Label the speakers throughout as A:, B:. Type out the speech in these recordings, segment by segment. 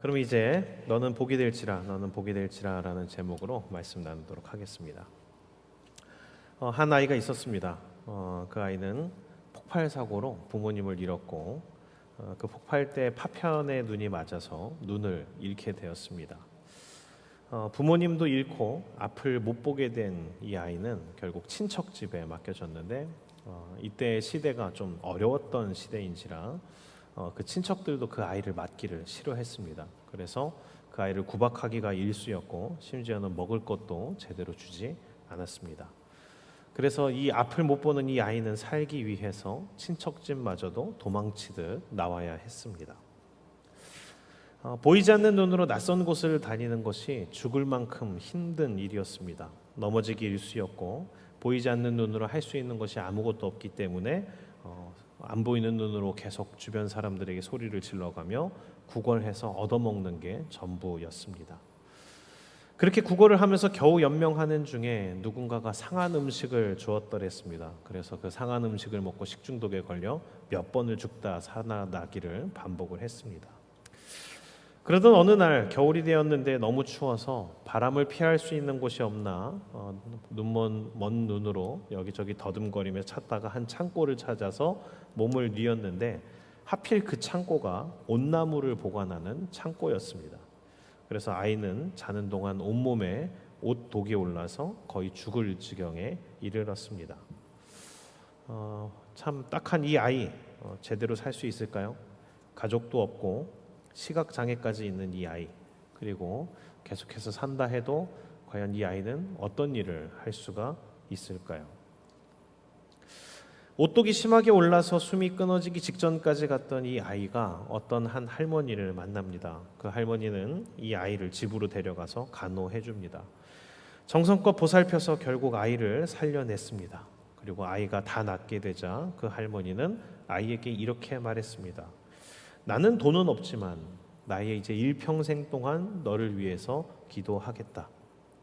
A: 그럼 이제 너는 복이 될지라 너는 복이 될지라라는 제목으로 말씀 나누도록 하겠습니다. 한 아이가 있었습니다. 그 아이는 폭발 사고로 부모님을 잃었고 그 폭발 때 파편의 눈이 맞아서 눈을 잃게 되었습니다. 부모님도 잃고 앞을 못 보게 된 이 아이는 결국 친척 집에 맡겨졌는데 이때 시대가 좀 어려웠던 시대인지라 그 친척들도 그 아이를 맡기를 싫어했습니다. 그래서 그 아이를 구박하기가 일쑤였고 심지어는 먹을 것도 제대로 주지 않았습니다. 그래서 이 앞을 못 보는 이 아이는 살기 위해서 친척집마저도 도망치듯 나와야 했습니다. 보이지 않는 눈으로 낯선 곳을 다니는 것이 죽을 만큼 힘든 일이었습니다. 넘어지기 일쑤였고 보이지 않는 눈으로 할 수 있는 것이 아무것도 없기 때문에 안 보이는 눈으로 계속 주변 사람들에게 소리를 질러가며 구걸해서 얻어먹는 게 전부였습니다. 그렇게 구걸을 하면서 겨우 연명하는 중에 누군가가 상한 음식을 주었더랬습니다. 그래서 그 상한 음식을 먹고 식중독에 걸려 몇 번을 죽다 살아나기를 반복을 했습니다. 그러던 어느 날 겨울이 되었는데 너무 추워서 바람을 피할 수 있는 곳이 없나 먼 눈으로 여기저기 더듬거리며 찾다가 한 창고를 찾아서 몸을 뉘었는데 하필 그 창고가 옷나무를 보관하는 창고였습니다. 그래서 아이는 자는 동안 온몸에 옷 독이 올라서 거의 죽을 지경에 이르렀습니다. 참 딱한 이 아이 제대로 살 수 있을까요? 가족도 없고 시각장애까지 있는 이 아이, 그리고 계속해서 산다 해도 과연 이 아이는 어떤 일을 할 수가 있을까요? 옷독이 심하게 올라서 숨이 끊어지기 직전까지 갔던 이 아이가 어떤 한 할머니를 만납니다. 그 할머니는 이 아이를 집으로 데려가서 간호해 줍니다. 정성껏 보살펴서 결국 아이를 살려냈습니다. 그리고 아이가 다 낫게 되자 그 할머니는 아이에게 이렇게 말했습니다. 나는 돈은 없지만 나의 이제 일평생 동안 너를 위해서 기도하겠다.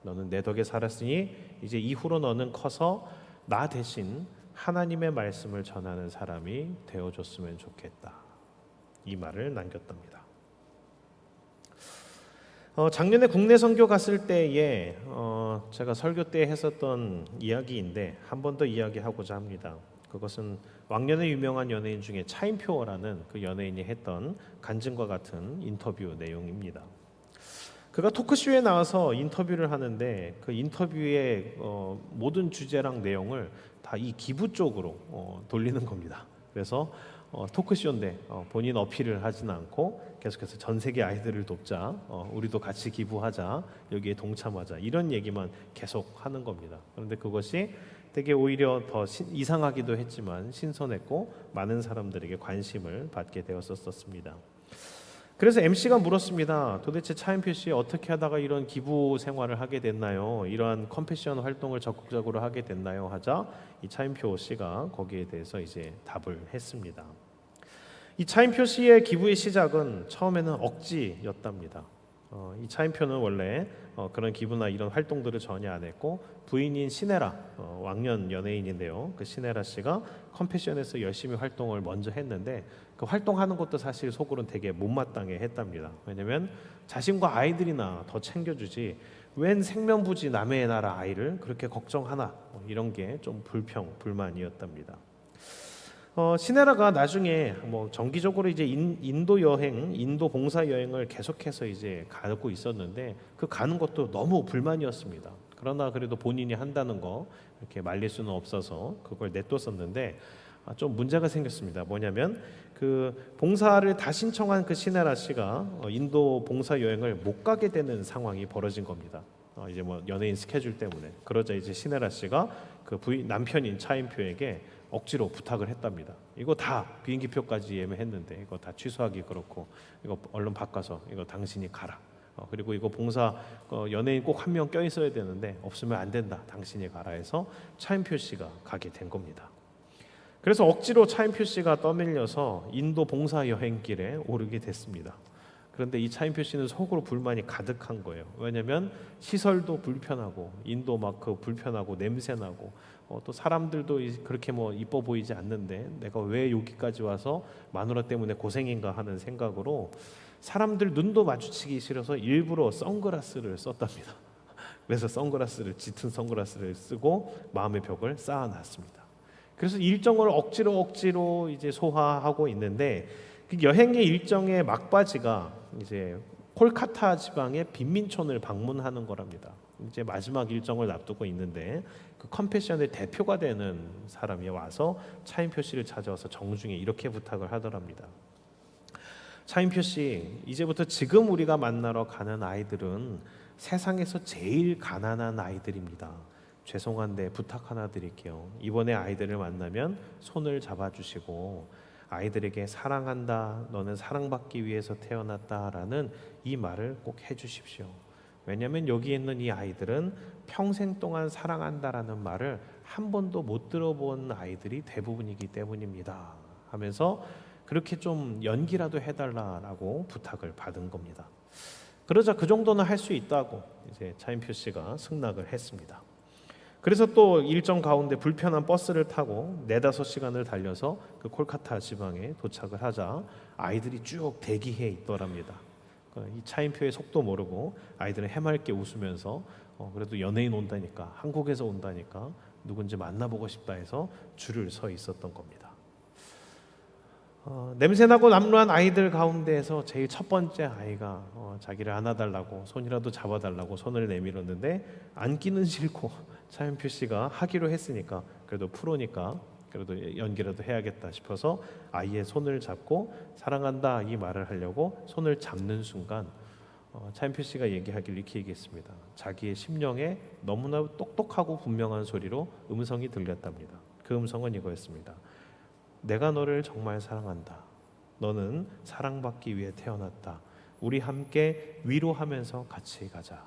A: 너는 내 덕에 살았으니 이제 이후로 너는 커서 나 대신 하나님의 말씀을 전하는 사람이 되어줬으면 좋겠다. 이 말을 남겼답니다. 작년에 국내 선교 갔을 때에 제가 설교 때 했었던 이야기인데 한 번 더 이야기하고자 합니다. 그것은 왕년에 유명한 연예인 중에 차인표라는 그 연예인이 했던 간증과 같은 인터뷰 내용입니다. 그가 토크쇼에 나와서 인터뷰를 하는데 그 인터뷰의 모든 주제랑 내용을 다 이 기부 쪽으로 돌리는 겁니다. 그래서 토크쇼인데 본인 어필을 하지는 않고 계속해서 전 세계 아이들을 돕자, 우리도 같이 기부하자, 여기에 동참하자, 이런 얘기만 계속 하는 겁니다. 그런데 그것이 되게 오히려 더 이상하기도 했지만 신선했고 많은 사람들에게 관심을 받게 되었었습니다. 그래서 MC가 물었습니다. 도대체 차인표 씨 어떻게 하다가 이런 기부 생활을 하게 됐나요? 이러한 컴패션 활동을 적극적으로 하게 됐나요? 하자 이 차인표 씨가 거기에 대해서 이제 답을 했습니다. 이 차인표 씨의 기부의 시작은 처음에는 억지였답니다. 이 차인표는 원래 그런 기부나 이런 활동들을 전혀 안 했고 부인인 시네라, 왕년 연예인인데요. 그 시네라 씨가 컴패션에서 열심히 활동을 먼저 했는데 그 활동하는 것도 사실 속으로는 되게 못마땅해 했답니다. 왜냐하면 자신과 아이들이나 더 챙겨주지 웬 생면부지 남의 나라 아이를 그렇게 걱정하나, 이런 게 좀 불만이었답니다. 시네라가 나중에 정기적으로 이제 인도 여행, 인도 봉사 여행을 계속해서 이제 가고 있었는데 그 가는 것도 너무 불만이었습니다. 그러나 그래도 본인이 한다는 거 이렇게 말릴 수는 없어서 그걸 냅뒀었는데 좀 문제가 생겼습니다. 뭐냐면 그 봉사를 다 신청한 그 시네라 씨가 인도 봉사 여행을 못 가게 되는 상황이 벌어진 겁니다. 이제 연예인 스케줄 때문에. 그러자 이제 시네라 씨가 그 남편인 차인표에게 억지로 부탁을 했답니다. 이거 다 비행기표까지 예매했는데 이거 다 취소하기 그렇고 이거 얼른 바꿔서 이거 당신이 가라. 그리고 이거 봉사 연예인 꼭 한 명 껴 있어야 되는데 없으면 안 된다. 당신이 가라 해서 차인표 씨가 가게 된 겁니다. 그래서 억지로 차인표 씨가 떠밀려서 인도 봉사 여행길에 오르게 됐습니다. 그런데 이 차인표 씨는 속으로 불만이 가득한 거예요. 왜냐하면 시설도 불편하고 인도 막 그 불편하고 냄새나고 또 사람들도 그렇게 이뻐 보이지 않는데 내가 왜 여기까지 와서 마누라 때문에 고생인가 하는 생각으로 사람들 눈도 마주치기 싫어서 일부러 선글라스를 썼답니다. 그래서 짙은 선글라스를 쓰고 마음의 벽을 쌓아놨습니다. 그래서 일정을 억지로 이제 소화하고 있는데 그 여행의 일정의 막바지가 이제 콜카타 지방의 빈민촌을 방문하는 거랍니다. 이제 마지막 일정을 앞두고 있는데 그 컴패션의 대표가 되는 사람이 와서 차인표 씨를 찾아와서 정중히 이렇게 부탁을 하더랍니다. 차인표 씨, 이제부터 지금 우리가 만나러 가는 아이들은 세상에서 제일 가난한 아이들입니다. 죄송한데 부탁 하나 드릴게요. 이번에 아이들을 만나면 손을 잡아주시고 아이들에게 사랑한다, 너는 사랑받기 위해서 태어났다라는 이 말을 꼭 해주십시오. 왜냐하면 여기 있는 이 아이들은 평생 동안 사랑한다라는 말을 한 번도 못 들어본 아이들이 대부분이기 때문입니다. 하면서 그렇게 좀 연기라도 해달라라고 부탁을 받은 겁니다. 그러자 그 정도는 할 수 있다고 이제 차인표 씨가 승낙을 했습니다. 그래서 또 일정 가운데 불편한 버스를 타고 4-5시간을 달려서 그 콜카타 지방에 도착을 하자 아이들이 쭉 대기해 있더랍니다. 이 차인표의 속도 모르고 아이들은 해맑게 웃으면서 그래도 연예인 온다니까, 한국에서 온다니까 누군지 만나보고 싶다 해서 줄을 서 있었던 겁니다. 냄새나고 남루한 아이들 가운데에서 제일 첫 번째 아이가 자기를 안아달라고, 손이라도 잡아달라고 손을 내밀었는데 안기는 싫고 차인표 씨가 하기로 했으니까 그래도 프로니까 그래도 연기라도 해야겠다 싶어서 아이의 손을 잡고 사랑한다 이 말을 하려고 손을 잡는 순간 차인표 씨가 얘기하길 이렇게 얘기했습니다. 자기의 심령에 너무나 똑똑하고 분명한 소리로 음성이 들렸답니다. 그 음성은 이거였습니다. 내가 너를 정말 사랑한다. 너는 사랑받기 위해 태어났다. 우리 함께 위로하면서 같이 가자.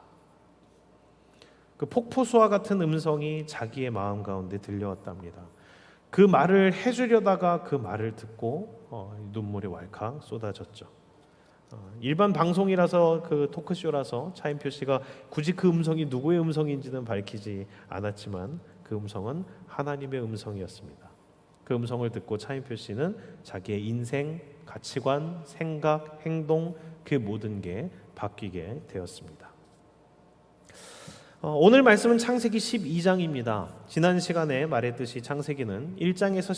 A: 그 폭포수와 같은 음성이 자기의 마음 가운데 들려왔답니다. 그 말을 해주려다가 그 말을 듣고 눈물이 왈칵 쏟아졌죠. 일반 방송이라서 그 토크쇼라서 차인표 씨가 굳이 그 음성이 누구의 음성인지는 밝히지 않았지만 그 음성은 하나님의 음성이었습니다. 그 음성을 듣고 차인표 씨는 자기의 인생, 가치관, 생각, 행동 그 모든 게 바뀌게 되었습니다. 오늘 말씀은 창세기 12장입니다. 지난 시간에 말했듯이 창세기는 1장에서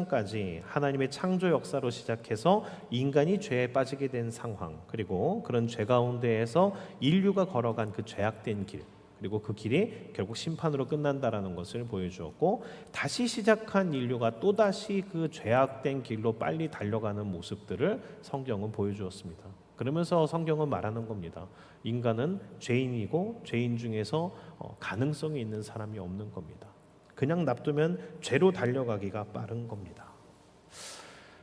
A: 11장까지 하나님의 창조 역사로 시작해서 인간이 죄에 빠지게 된 상황, 그리고 그런 죄 가운데에서 인류가 걸어간 그 죄악된 길, 그리고 그 길이 결국 심판으로 끝난다라는 것을 보여주었고, 다시 시작한 인류가 또다시 그 죄악된 길로 빨리 달려가는 모습들을 성경은 보여주었습니다. 그러면서 성경은 말하는 겁니다. 인간은 죄인이고 죄인 중에서 가능성이 있는 사람이 없는 겁니다. 그냥 놔두면 죄로 달려가기가 빠른 겁니다.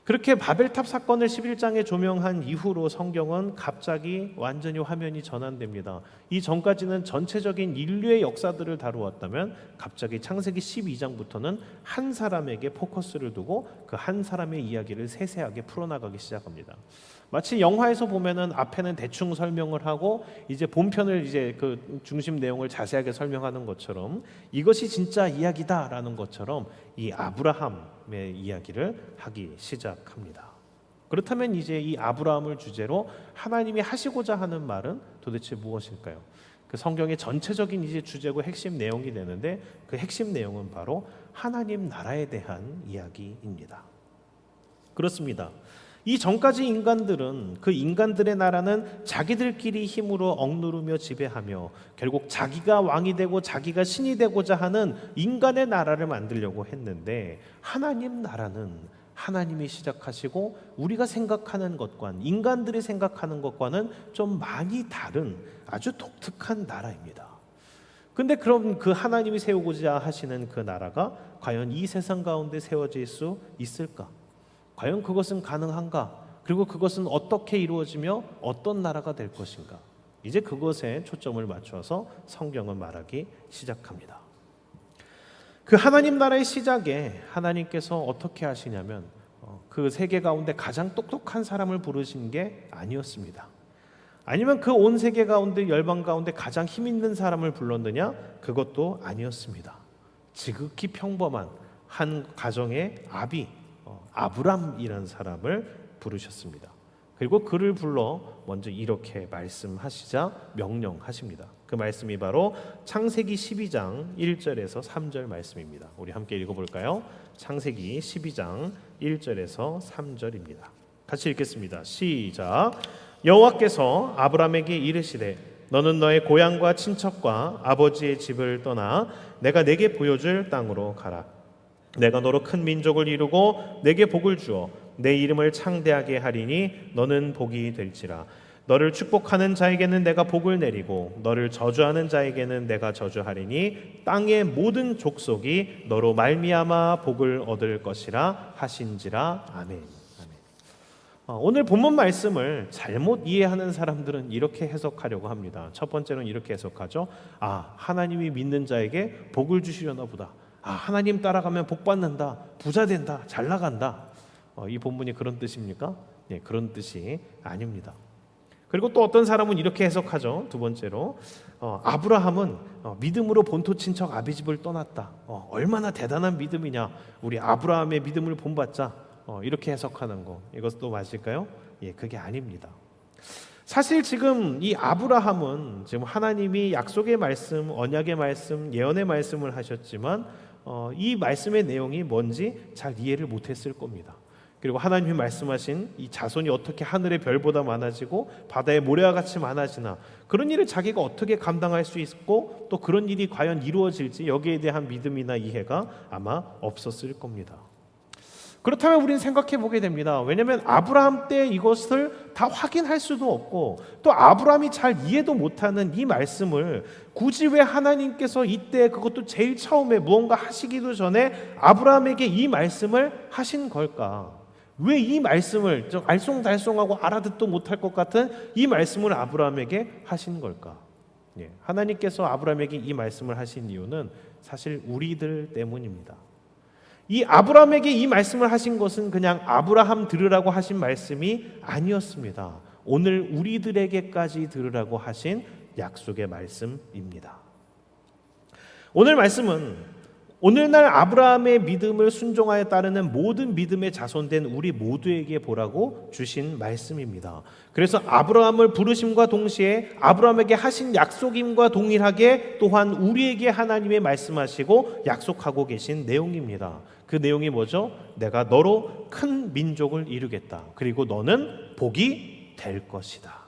A: 그렇게 바벨탑 사건을 11장에 조명한 이후로 성경은 갑자기 완전히 화면이 전환됩니다. 이 전까지는 전체적인 인류의 역사들을 다루었다면 갑자기 창세기 12장부터는 한 사람에게 포커스를 두고 그 한 사람의 이야기를 세세하게 풀어나가기 시작합니다. 마치 영화에서 보면은 앞에는 대충 설명을 하고 이제 본편을 이제 그 중심 내용을 자세하게 설명하는 것처럼 이것이 진짜 이야기다라는 것처럼 이 아브라함의 이야기를 하기 시작합니다. 그렇다면 이제 이 아브라함을 주제로 하나님이 하시고자 하는 말은 도대체 무엇일까요? 그 성경의 전체적인 이제 주제고 핵심 내용이 되는데 그 핵심 내용은 바로 하나님 나라에 대한 이야기입니다. 그렇습니다. 이 전까지 인간들은 그 인간들의 나라는 자기들끼리 힘으로 억누르며 지배하며 결국 자기가 왕이 되고 자기가 신이 되고자 하는 인간의 나라를 만들려고 했는데, 하나님 나라는 하나님이 시작하시고 우리가 생각하는 것과 인간들이 생각하는 것과는 좀 많이 다른 아주 독특한 나라입니다. 근데 그럼 그 하나님이 세우고자 하시는 그 나라가 과연 이 세상 가운데 세워질 수 있을까? 과연 그것은 가능한가? 그리고 그것은 어떻게 이루어지며 어떤 나라가 될 것인가? 이제 그것에 초점을 맞춰서 성경은 말하기 시작합니다. 그 하나님 나라의 시작에 하나님께서 어떻게 하시냐면 그 세계 가운데 가장 똑똑한 사람을 부르신 게 아니었습니다. 아니면 그 온 세계 가운데 열방 가운데 가장 힘 있는 사람을 불렀느냐? 그것도 아니었습니다. 지극히 평범한 한 가정의 아비 아브람이라는 사람을 부르셨습니다. 그리고 그를 불러 먼저 이렇게 말씀하시자 명령하십니다. 그 말씀이 바로 창세기 12장 1절에서 3절 말씀입니다. 우리 함께 읽어볼까요? 창세기 12장 1절에서 3절입니다. 같이 읽겠습니다. 시작. 여호와께서 아브라함에게 이르시되 너는 너의 고향과 친척과 아버지의 집을 떠나 내가 내게 보여줄 땅으로 가라. 내가 너로 큰 민족을 이루고 내게 복을 주어 내 이름을 창대하게 하리니 너는 복이 될지라. 너를 축복하는 자에게는 내가 복을 내리고 너를 저주하는 자에게는 내가 저주하리니 땅의 모든 족속이 너로 말미암아 복을 얻을 것이라 하신지라. 아멘. 오늘 본문 말씀을 잘못 이해하는 사람들은 이렇게 해석하려고 합니다. 첫 번째는 이렇게 해석하죠. 하나님이 믿는 자에게 복을 주시려나 보다. 하나님 따라가면 복 받는다, 부자 된다, 잘 나간다. 이 본문이 그런 뜻입니까? 네, 그런 뜻이 아닙니다. 그리고 또 어떤 사람은 이렇게 해석하죠. 두 번째로 아브라함은 믿음으로 본토 친척 아비집을 떠났다. 얼마나 대단한 믿음이냐. 우리 아브라함의 믿음을 본받자. 이렇게 해석하는 거, 이것도 맞을까요? 예, 그게 아닙니다. 사실 지금 이 아브라함은 지금 하나님이 약속의 말씀, 언약의 말씀, 예언의 말씀을 하셨지만 이 말씀의 내용이 뭔지 잘 이해를 못했을 겁니다. 그리고 하나님이 말씀하신 이 자손이 어떻게 하늘의 별보다 많아지고 바다의 모래와 같이 많아지나, 그런 일을 자기가 어떻게 감당할 수 있고 또 그런 일이 과연 이루어질지 여기에 대한 믿음이나 이해가 아마 없었을 겁니다. 그렇다면 우리는 생각해 보게 됩니다. 왜냐하면 아브라함 때 이것을 다 확인할 수도 없고 또 아브라함이 잘 이해도 못하는 이 말씀을 굳이 왜 하나님께서 이때, 그것도 제일 처음에 무언가 하시기도 전에 아브라함에게 이 말씀을 하신 걸까? 왜 이 말씀을 좀 알쏭달쏭하고 알아듣도 못할 것 같은 이 말씀을 아브라함에게 하신 걸까? 하나님께서 아브라함에게 이 말씀을 하신 이유는 사실 우리들 때문입니다. 이 아브라함에게 이 말씀을 하신 것은 그냥 아브라함 들으라고 하신 말씀이 아니었습니다. 오늘 우리들에게까지 들으라고 하신 약속의 말씀입니다. 오늘 말씀은 오늘날 아브라함의 믿음을 순종하여 따르는 모든 믿음의 자손된 우리 모두에게 보라고 주신 말씀입니다. 그래서 아브라함을 부르심과 동시에 아브라함에게 하신 약속임과 동일하게 또한 우리에게 하나님의 말씀하시고 약속하고 계신 내용입니다. 그 내용이 뭐죠? 내가 너로 큰 민족을 이루겠다. 그리고 너는 복이 될 것이다.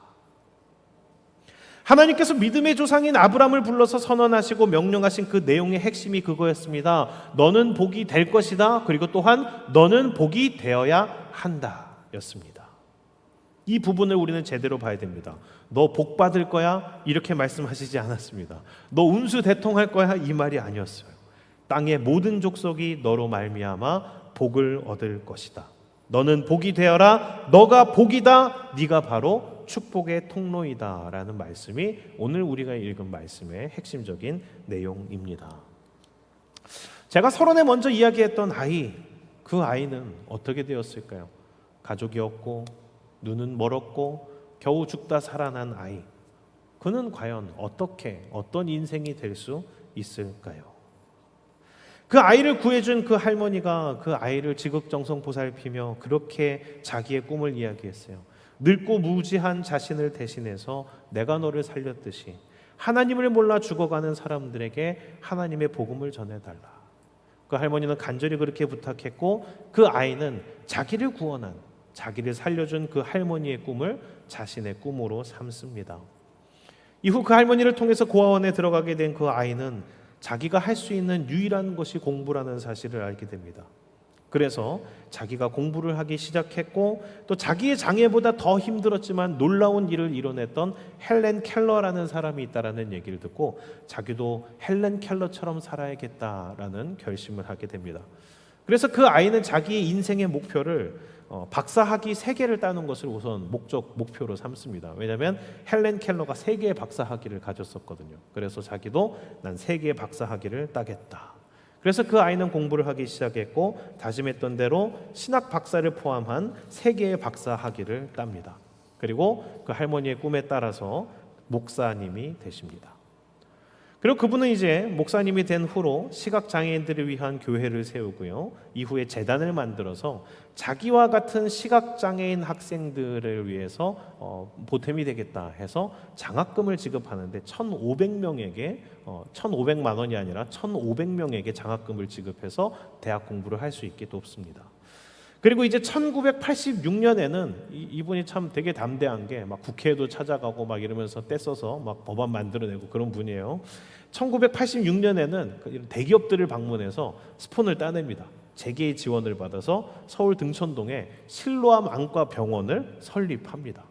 A: 하나님께서 믿음의 조상인 아브라함을 불러서 선언하시고 명령하신 그 내용의 핵심이 그거였습니다. 너는 복이 될 것이다. 그리고 또한 너는 복이 되어야 한다 였습니다. 이 부분을 우리는 제대로 봐야 됩니다. 너 복 받을 거야? 이렇게 말씀하시지 않았습니다. 너 운수 대통할 거야? 이 말이 아니었어요. 땅의 모든 족속이 너로 말미암아 복을 얻을 것이다. 너는 복이 되어라. 너가 복이다. 네가 바로 축복의 통로이다 라는 말씀이 오늘 우리가 읽은 말씀의 핵심적인 내용입니다. 제가 서론에 먼저 이야기했던 아이, 그 아이는 어떻게 되었을까요? 가족이 없고 눈은 멀었고 겨우 죽다 살아난 아이, 그는 과연 어떤 인생이 될 수 있을까요? 그 아이를 구해준 그 할머니가 그 아이를 지극정성 보살피며 그렇게 자기의 꿈을 이야기했어요. 늙고 무지한 자신을 대신해서 내가 너를 살렸듯이 하나님을 몰라 죽어가는 사람들에게 하나님의 복음을 전해달라. 그 할머니는 간절히 그렇게 부탁했고 그 아이는 자기를 구원한, 자기를 살려준 그 할머니의 꿈을 자신의 꿈으로 삼습니다. 이후 그 할머니를 통해서 고아원에 들어가게 된 그 아이는 자기가 할 수 있는 유일한 것이 공부라는 사실을 알게 됩니다. 그래서 자기가 공부를 하기 시작했고 또 자기의 장애보다 더 힘들었지만 놀라운 일을 이뤄냈던 헬렌 켈러라는 사람이 있다라는 얘기를 듣고 자기도 헬렌 켈러처럼 살아야겠다라는 결심을 하게 됩니다. 그래서 그 아이는 자기의 인생의 목표를 박사학위 3개를 따는 것을 우선 목표로 삼습니다. 왜냐하면 헬렌 켈러가 3개의 박사학위를 가졌었거든요. 그래서 자기도 난 3개의 박사학위를 따겠다. 그래서 그 아이는 공부를 하기 시작했고 다짐했던 대로 신학 박사를 포함한 3개의 박사 학위를 땁니다. 그리고 그 할머니의 꿈에 따라서 목사님이 되십니다. 그리고 그분은 이제 목사님이 된 후로 시각장애인들을 위한 교회를 세우고요. 이후에 재단을 만들어서 자기와 같은 시각장애인 학생들을 위해서 보탬이 되겠다 해서 장학금을 지급하는데 1,500명에게 1,500만 원이 아니라 1,500명에게 장학금을 지급해서 대학 공부를 할 수 있게 돕습니다. 그리고 이제 1986년에는 이분이 참 되게 담대한 게 막 국회에도 찾아가고 막 이러면서 떼써서 막 법안 만들어내고 그런 분이에요. 1986년에는 대기업들을 방문해서 스폰을 따냅니다. 재계의 지원을 받아서 서울 등촌동에 실로암 안과 병원을 설립합니다.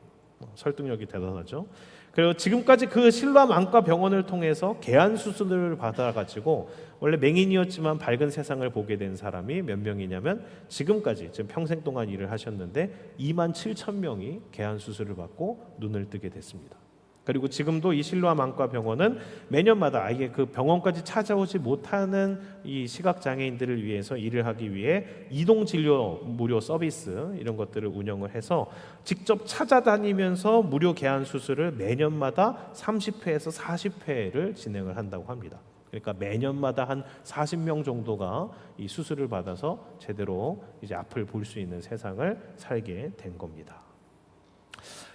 A: 설득력이 대단하죠. 그리고 지금까지 그 실로암 안과 병원을 통해서 개안 수술을 받아가지고 원래 맹인이었지만 밝은 세상을 보게 된 사람이 몇 명이냐면 지금까지 지금 평생 동안 일을 하셨는데 27,000명이 개안 수술을 받고 눈을 뜨게 됐습니다. 그리고 지금도 이 실로암 안과 병원은 매년마다 아예 그 병원까지 찾아오지 못하는 이 시각 장애인들을 위해서 일을 하기 위해 이동 진료 무료 서비스 이런 것들을 운영을 해서 직접 찾아다니면서 무료 개안 수술을 매년마다 30회에서 40회를 진행을 한다고 합니다. 그러니까 매년마다 한 40명 정도가 이 수술을 받아서 제대로 이제 앞을 볼 수 있는 세상을 살게 된 겁니다.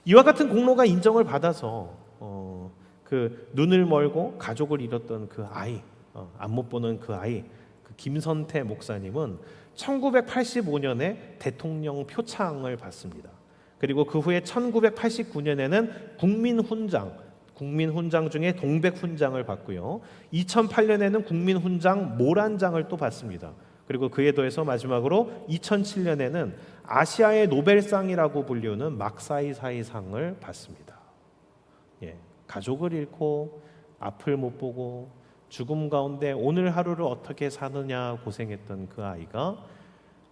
A: 이와 같은 공로가 인정을 받아서 그 눈을 멀고 가족을 잃었던 그 아이, 안 못 보는 그 아이, 그 김선태 목사님은 1985년에 대통령 표창을 받습니다. 그리고 그 후에 1989년에는 국민훈장 중에 동백훈장을 받고요. 2008년에는 국민훈장 모란장을 또 받습니다. 그리고 그에 더해서 마지막으로 2007년에는 아시아의 노벨상이라고 불리우는 막사이사이상을 받습니다. 가족을 잃고 앞을 못 보고 죽음 가운데 오늘 하루를 어떻게 사느냐 고생했던 그 아이가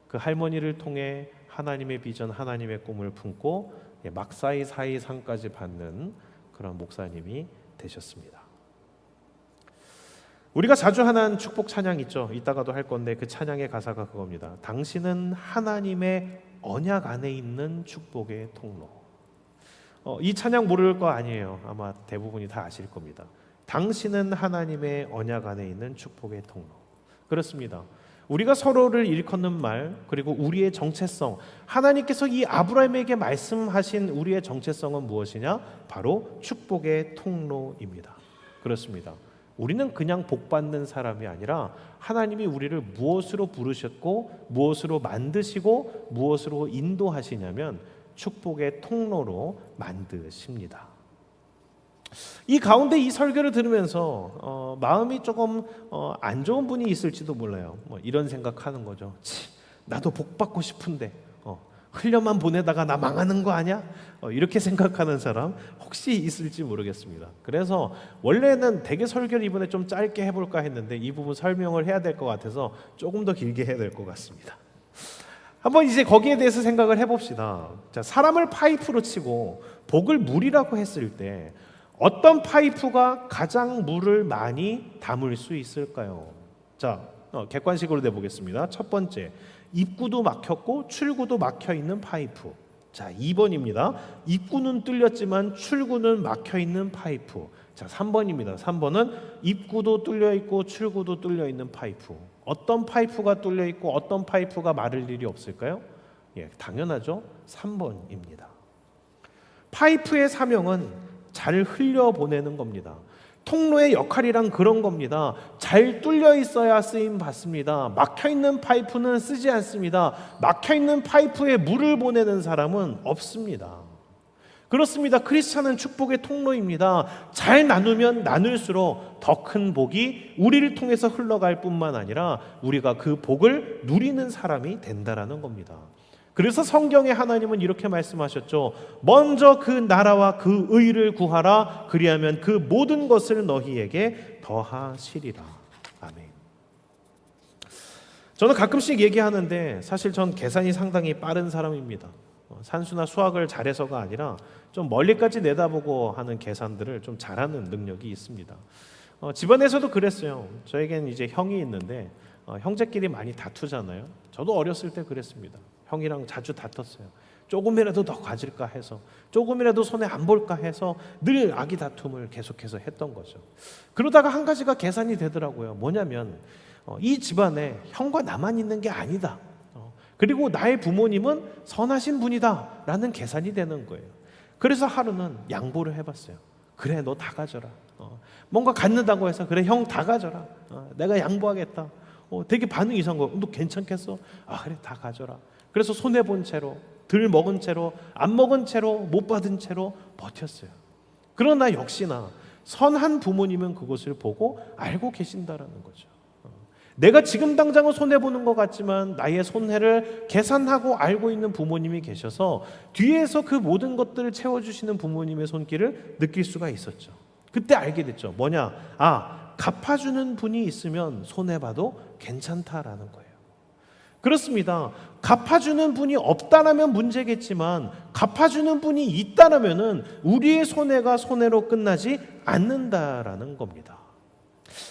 A: 그 할머니를 통해 하나님의 비전, 하나님의 꿈을 품고 막사이사이상까지 받는 그런 목사님이 되셨습니다. 우리가 자주 하는 축복 찬양 있죠. 이따가도 할 건데 그 찬양의 가사가 그겁니다. 당신은 하나님의 언약 안에 있는 축복의 통로. 이 찬양 모를 거 아니에요. 아마 대부분이 다 아실 겁니다. 당신은 하나님의 언약 안에 있는 축복의 통로. 그렇습니다. 우리가 서로를 일컫는 말, 그리고 우리의 정체성, 하나님께서 이 아브라함에게 말씀하신 우리의 정체성은 무엇이냐? 바로 축복의 통로입니다. 그렇습니다. 우리는 그냥 복받는 사람이 아니라 하나님이 우리를 무엇으로 부르셨고 무엇으로 만드시고 무엇으로 인도하시냐면 축복의 통로로 만드십니다. 이 가운데 이 설교를 들으면서 마음이 조금 안 좋은 분이 있을지도 몰라요. 이런 생각하는 거죠. 나도 복 받고 싶은데 흘려만 보내다가 나 망하는 거 아니야? 이렇게 생각하는 사람 혹시 있을지 모르겠습니다. 그래서 원래는 대개 설교를 이번에 좀 짧게 해볼까 했는데 이 부분 설명을 해야 될 것 같아서 조금 더 길게 해야 될 것 같습니다. 한번 이제 거기에 대해서 생각을 해봅시다. 자, 사람을 파이프로 치고 복을 물이라고 했을 때 어떤 파이프가 가장 물을 많이 담을 수 있을까요? 자, 객관식으로 내보겠습니다. 첫 번째, 입구도 막혔고 출구도 막혀 있는 파이프. 자, 2번입니다. 입구는 뚫렸지만 출구는 막혀 있는 파이프. 자, 3번입니다. 3번은 입구도 뚫려 있고 출구도 뚫려 있는 파이프. 어떤 파이프가 뚫려 있고 어떤 파이프가 마를 일이 없을까요? 당연하죠. 3번입니다. 파이프의 사명은 잘 흘려보내는 겁니다. 통로의 역할이란 그런 겁니다. 잘 뚫려 있어야 쓰임 받습니다. 막혀있는 파이프는 쓰지 않습니다. 막혀있는 파이프에 물을 보내는 사람은 없습니다. 그렇습니다. 크리스찬은 축복의 통로입니다. 잘 나누면 나눌수록 더 큰 복이 우리를 통해서 흘러갈 뿐만 아니라 우리가 그 복을 누리는 사람이 된다라는 겁니다. 그래서 성경에 하나님은 이렇게 말씀하셨죠. 먼저 그 나라와 그 의를 구하라. 그리하면 그 모든 것을 너희에게 더하시리라. 아멘. 저는 가끔씩 얘기하는데 사실 전 계산이 상당히 빠른 사람입니다. 산수나 수학을 잘해서가 아니라 좀 멀리까지 내다보고 하는 계산들을 좀 잘하는 능력이 있습니다. 집안에서도 그랬어요. 저에겐 이제 형이 있는데 형제끼리 많이 다투잖아요. 저도 어렸을 때 그랬습니다. 형이랑 자주 다퉜어요. 조금이라도 더 가질까 해서, 조금이라도 손에 안 볼까 해서 늘 아기 다툼을 계속해서 했던 거죠. 그러다가 한 가지가 계산이 되더라고요. 뭐냐면 이 집안에 형과 나만 있는 게 아니다. 그리고 나의 부모님은 선하신 분이다 라는 계산이 되는 거예요. 그래서 하루는 양보를 해봤어요. 그래, 너 다 가져라. 뭔가 갖는다고 해서 그래, 형 다 가져라. 내가 양보하겠다. 되게 반응이 이상한 거예요. 너 괜찮겠어? 그래, 다 가져라. 그래서 손해본 채로, 덜 먹은 채로, 안 먹은 채로, 못 받은 채로 버텼어요. 그러나 역시나 선한 부모님은 그것을 보고 알고 계신다라는 거죠. 내가 지금 당장은 손해보는 것 같지만 나의 손해를 계산하고 알고 있는 부모님이 계셔서 뒤에서 그 모든 것들을 채워주시는 부모님의 손길을 느낄 수가 있었죠. 그때 알게 됐죠. 뭐냐? 갚아주는 분이 있으면 손해봐도 괜찮다라는 거예요. 그렇습니다. 갚아주는 분이 없다라면 문제겠지만 갚아주는 분이 있다라면은 우리의 손해가 손해로 끝나지 않는다라는 겁니다.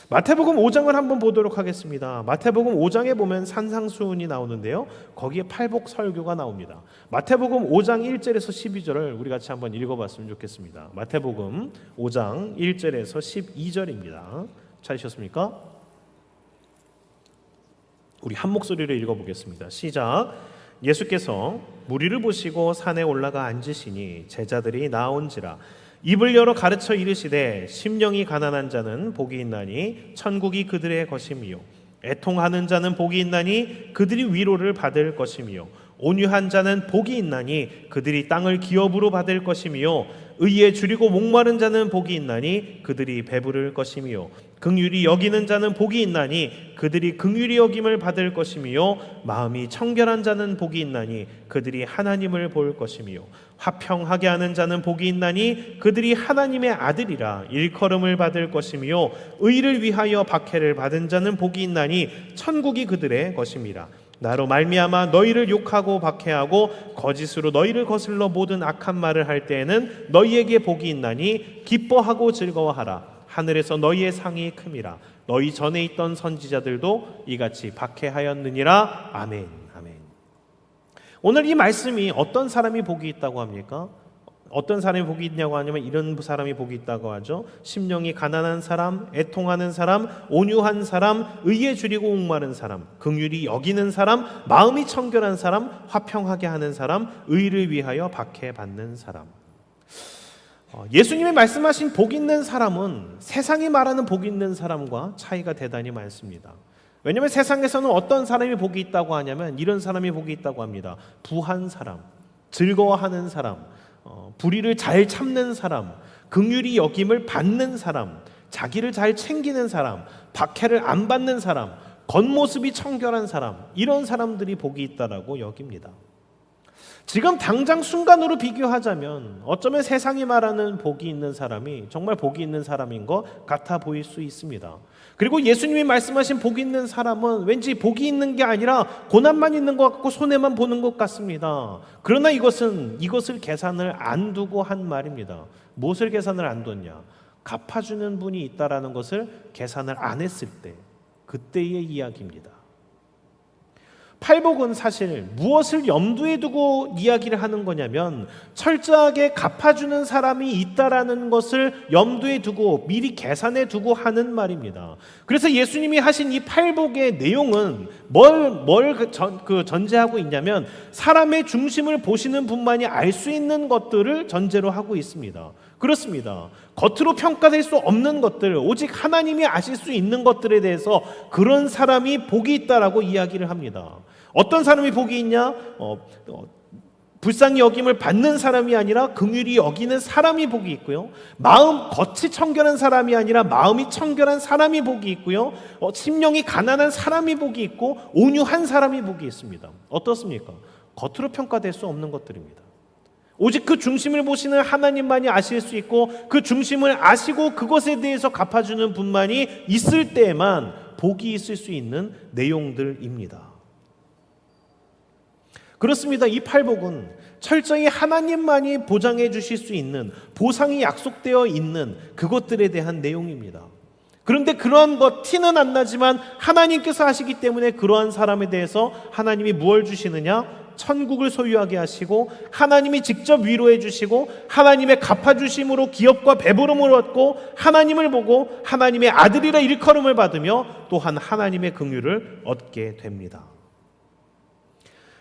A: 마태복음 5장을 한번 보도록 하겠습니다. 마태복음 5장에 보면 산상수훈이 나오는데요. 거기에 팔복 설교가 나옵니다. 마태복음 5장 1절에서 12절을 우리 같이 한번 읽어봤으면 좋겠습니다. 마태복음 5장 1절에서 12절입니다. 찾으셨습니까? 우리 한 목소리로 읽어보겠습니다. 시작. 예수께서 무리를 보시고 산에 올라가 앉으시니 제자들이 나온지라 입을 열어 가르쳐 이르시되 심령이 가난한 자는 복이 있나니 천국이 그들의 것이미요 애통하는 자는 복이 있나니 그들이 위로를 받을 것이미요 온유한 자는 복이 있나니 그들이 땅을 기업으로 받을 것이미요 의에 줄이고 목마른 자는 복이 있나니 그들이 배부를 것이미요 긍휼히 여기는 자는 복이 있나니 그들이 긍휼히 여김을 받을 것이미요 마음이 청결한 자는 복이 있나니 그들이 하나님을 볼 것이미요 화평하게 하는 자는 복이 있나니 그들이 하나님의 아들이라 일컬음을 받을 것이미요 의를 위하여 박해를 받은 자는 복이 있나니 천국이 그들의 것임이라 나로 말미암아 너희를 욕하고 박해하고 거짓으로 너희를 거슬러 모든 악한 말을 할 때에는 너희에게 복이 있나니 기뻐하고 즐거워하라 하늘에서 너희의 상이 큼이라 너희 전에 있던 선지자들도 이같이 박해하였느니라. 아멘. 아멘. 오늘 이 말씀이 어떤 사람이 복이 있다고 합니까? 어떤 사람이 복이 있냐고 하냐면 이런 사람이 복이 있다고 하죠. 심령이 가난한 사람, 애통하는 사람, 온유한 사람, 의에 줄이고 목마른 사람, 긍휼히 여기는 사람, 마음이 청결한 사람, 화평하게 하는 사람, 의를 위하여 박해받는 사람. 예수님이 말씀하신 복 있는 사람은 세상이 말하는 복 있는 사람과 차이가 대단히 많습니다. 왜냐하면 세상에서는 어떤 사람이 복이 있다고 하냐면 이런 사람이 복이 있다고 합니다. 부한 사람, 즐거워하는 사람, 불의를 잘 참는 사람, 긍휼히 여김을 받는 사람, 자기를 잘 챙기는 사람, 박해를 안 받는 사람, 겉모습이 청결한 사람, 이런 사람들이 복이 있다라고 여깁니다. 지금 당장 순간으로 비교하자면 어쩌면 세상이 말하는 복이 있는 사람이 정말 복이 있는 사람인 것 같아 보일 수 있습니다. 그리고 예수님이 말씀하신 복이 있는 사람은 왠지 복이 있는 게 아니라 고난만 있는 것 같고 손해만 보는 것 같습니다. 그러나 이것을 계산을 안 두고 한 말입니다. 무엇을 계산을 안 뒀냐? 갚아주는 분이 있다라는 것을 계산을 안 했을 때, 그때의 이야기입니다. 팔복은 사실 무엇을 염두에 두고 이야기를 하는 거냐면 철저하게 갚아주는 사람이 있다라는 것을 염두에 두고 미리 계산해 두고 하는 말입니다. 그래서 예수님이 하신 이 팔복의 내용은 뭘 전제하고 있냐면 사람의 중심을 보시는 분만이 알 수 있는 것들을 전제로 하고 있습니다. 그렇습니다. 겉으로 평가될 수 없는 것들, 오직 하나님이 아실 수 있는 것들에 대해서 그런 사람이 복이 있다라고 이야기를 합니다. 어떤 사람이 복이 있냐? 불쌍히 여김을 받는 사람이 아니라 긍휼히 여기는 사람이 복이 있고요. 겉이 청결한 사람이 아니라 마음이 청결한 사람이 복이 있고요. 심령이 가난한 사람이 복이 있고 온유한 사람이 복이 있습니다. 어떻습니까? 겉으로 평가될 수 없는 것들입니다. 오직 그 중심을 보시는 하나님만이 아실 수 있고 그 중심을 아시고 그것에 대해서 갚아주는 분만이 있을 때에만 복이 있을 수 있는 내용들입니다. 그렇습니다. 이 팔복은 철저히 하나님만이 보장해 주실 수 있는 보상이 약속되어 있는 그것들에 대한 내용입니다. 그런데 그러한 것 티는 안 나지만 하나님께서 하시기 때문에 그러한 사람에 대해서 하나님이 무엇을 주시느냐? 천국을 소유하게 하시고 하나님이 직접 위로해 주시고 하나님의 갚아주심으로 기업과 배부름을 얻고 하나님을 보고 하나님의 아들이라 일컬음을 받으며 또한 하나님의 긍휼을 얻게 됩니다.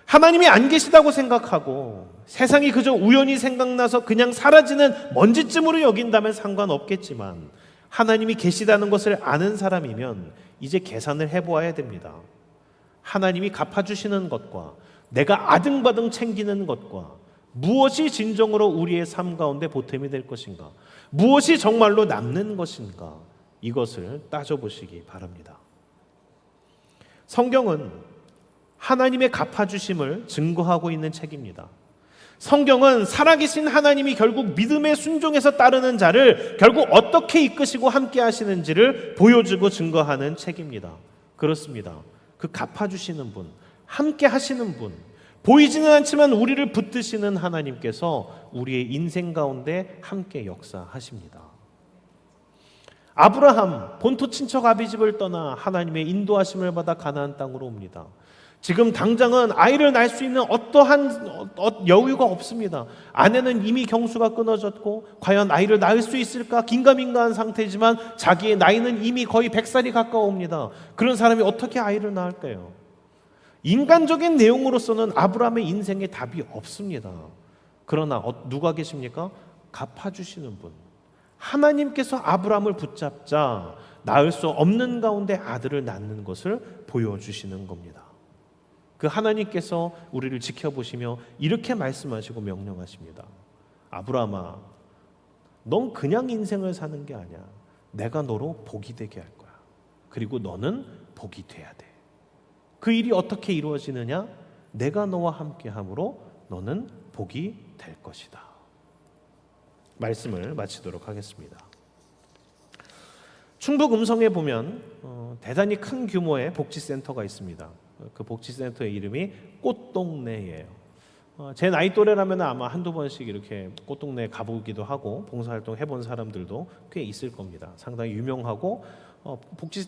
A: 하나님이 안 계시다고 생각하고 세상이 그저 우연히 생각나서 그냥 사라지는 먼지쯤으로 여긴다면 상관없겠지만 하나님이 계시다는 것을 아는 사람이면 이제 계산을 해보아야 됩니다. 하나님이 갚아주시는 것과 내가 아등바등 챙기는 것과 무엇이 진정으로 우리의 삶 가운데 보탬이 될 것인가, 무엇이 정말로 남는 것인가, 이것을 따져보시기 바랍니다. 성경은 하나님의 갚아주심을 증거하고 있는 책입니다. 성경은 살아계신 하나님이 결국 믿음의 순종에서 따르는 자를 결국 어떻게 이끄시고 함께 하시는지를 보여주고 증거하는 책입니다. 그렇습니다. 그 갚아주시는 분, 함께 하시는 분, 보이지는 않지만 우리를 붙드시는 하나님께서 우리의 인생 가운데 함께 역사하십니다. 아브라함 본토 친척 아비집을 떠나 하나님의 인도하심을 받아 가나안 땅으로 옵니다. 지금 당장은 아이를 낳을 수 있는 어떠한 여유가 없습니다. 아내는 이미 경수가 끊어졌고 과연 아이를 낳을 수 있을까 긴가민가한 상태지만 자기의 나이는 이미 거의 100살이 가까워옵니다. 그런 사람이 어떻게 아이를 낳을까요? 인간적인 내용으로서는 아브라함의 인생에 답이 없습니다. 그러나 누가 계십니까? 갚아주시는 분. 하나님께서 아브라함을 붙잡자 낳을 수 없는 가운데 아들을 낳는 것을 보여주시는 겁니다. 그 하나님께서 우리를 지켜보시며 이렇게 말씀하시고 명령하십니다. 아브라함아, 넌 그냥 인생을 사는 게 아니야. 내가 너로 복이 되게 할 거야. 그리고 너는 복이 돼야 돼. 그 일이 어떻게 이루어지느냐? 내가 너와 함께함으로 너는 복이 될 것이다. 말씀을 마치도록 하겠습니다. 충북 음성에 보면 대단히 큰 규모의 복지센터가 있습니다. 그 복지센터의 이름이 꽃동네예요. 제 나이 또래라면 아마 한두 번씩 이렇게 꽃동네 가보기도 하고 봉사활동 해본 사람들도 꽤 있을 겁니다. 상당히 유명하고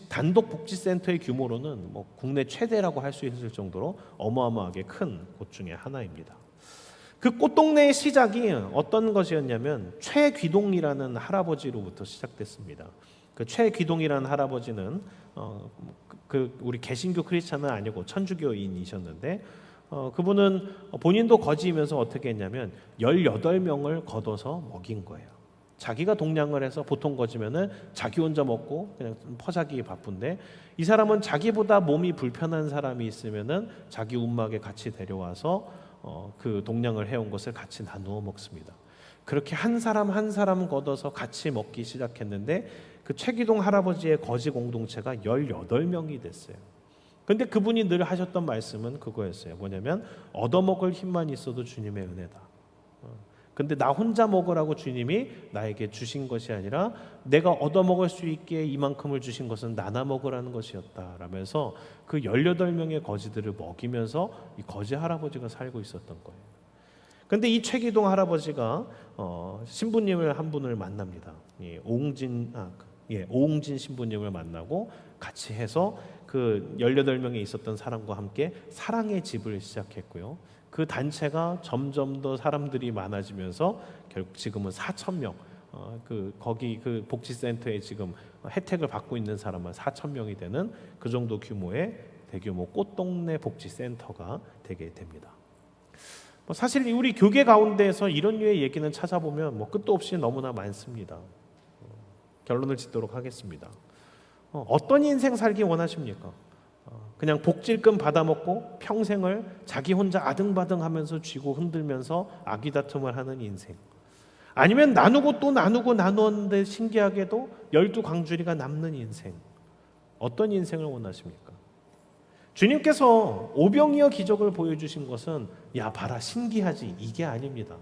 A: 단독 복지센터의 규모로는 뭐 국내 최대라고 할 수 있을 정도로 어마어마하게 큰 곳 중에 하나입니다. 그 꽃동네의 시작이 어떤 것이었냐면 최귀동이라는 할아버지로부터 시작됐습니다. 그 최귀동이라는 할아버지는 우리 개신교 크리스찬은 아니고 천주교인이셨는데 그분은 본인도 거지이면서 어떻게 했냐면 18명을 걷어서 먹인 거예요. 자기가 동량을 해서 보통 거지면은 자기 혼자 먹고 그냥 퍼자기 바쁜데 이 사람은 자기보다 몸이 불편한 사람이 있으면은 자기 움막에 같이 데려와서 그 동량을 해온 것을 같이 나누어 먹습니다. 그렇게 한 사람 한 사람 걷어서 같이 먹기 시작했는데 그 최기동 할아버지의 거지 공동체가 18명이 됐어요. 근데 그분이 늘 하셨던 말씀은 그거였어요. 뭐냐면 얻어먹을 힘만 있어도 주님의 은혜다. 근데 나 혼자 먹으라고 주님이 나에게 주신 것이 아니라 내가 얻어먹을 수 있게 이만큼을 주신 것은 나나 먹으라는 것이었다 라면서 그 18명의 거지들을 먹이면서 이 거지 할아버지가 살고 있었던 거예요. 근데 이 최기동 할아버지가 신부님을 한 분을 만납니다. 오웅진 신부님을 만나고 같이 해서 그 18명에 있었던 사람과 함께 사랑의 집을 시작했고요. 그 단체가 점점 더 사람들이 많아지면서 결국 지금은 4,000명, 거기 그 복지센터에 지금 혜택을 받고 있는 사람은 4,000명이 되는 그 정도 규모의 대규모 꽃동네 복지센터가 되게 됩니다. 사실 우리 교계 가운데에서 이런 류의 얘기는 찾아보면 끝도 없이 너무나 많습니다. 결론을 짓도록 하겠습니다. 어떤 인생 살기 원하십니까? 그냥 복질금 받아먹고 평생을 자기 혼자 아등바등하면서 쥐고 흔들면서 아기다툼을 하는 인생, 아니면 나누고 또 나누고 나누었는데 신기하게도 12광주리가 남는 인생, 어떤 인생을 원하십니까? 주님께서 오병이어 기적을 보여주신 것은 야 봐라 신기하지 이게 아닙니다.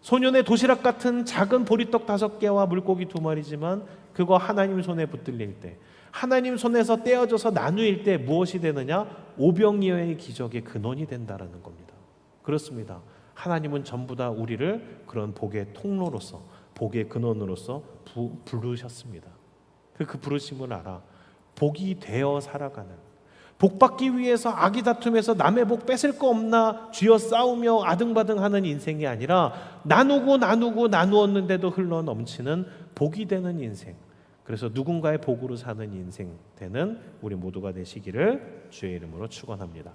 A: 소년의 도시락 같은 작은 보리떡 5개와 물고기 2마리지만 그거 하나님 손에 붙들릴 때, 하나님 손에서 떼어져서 나누일 때 무엇이 되느냐? 오병이어의 기적의 근원이 된다라는 겁니다. 그렇습니다. 하나님은 전부 다 우리를 그런 복의 통로로서, 복의 근원으로서 부르셨습니다. 그 부르심을 알아 복이 되어 살아가는, 복 받기 위해서 악이 다툼해서 남의 복 뺏을 거 없나 쥐어 싸우며 아등바등하는 인생이 아니라 나누고 나누었는데도 흘러 넘치는 복이 되는 인생. 그래서 누군가의 복으로 사는 인생 되는 우리 모두가 되시기를 주의 이름으로 축원합니다.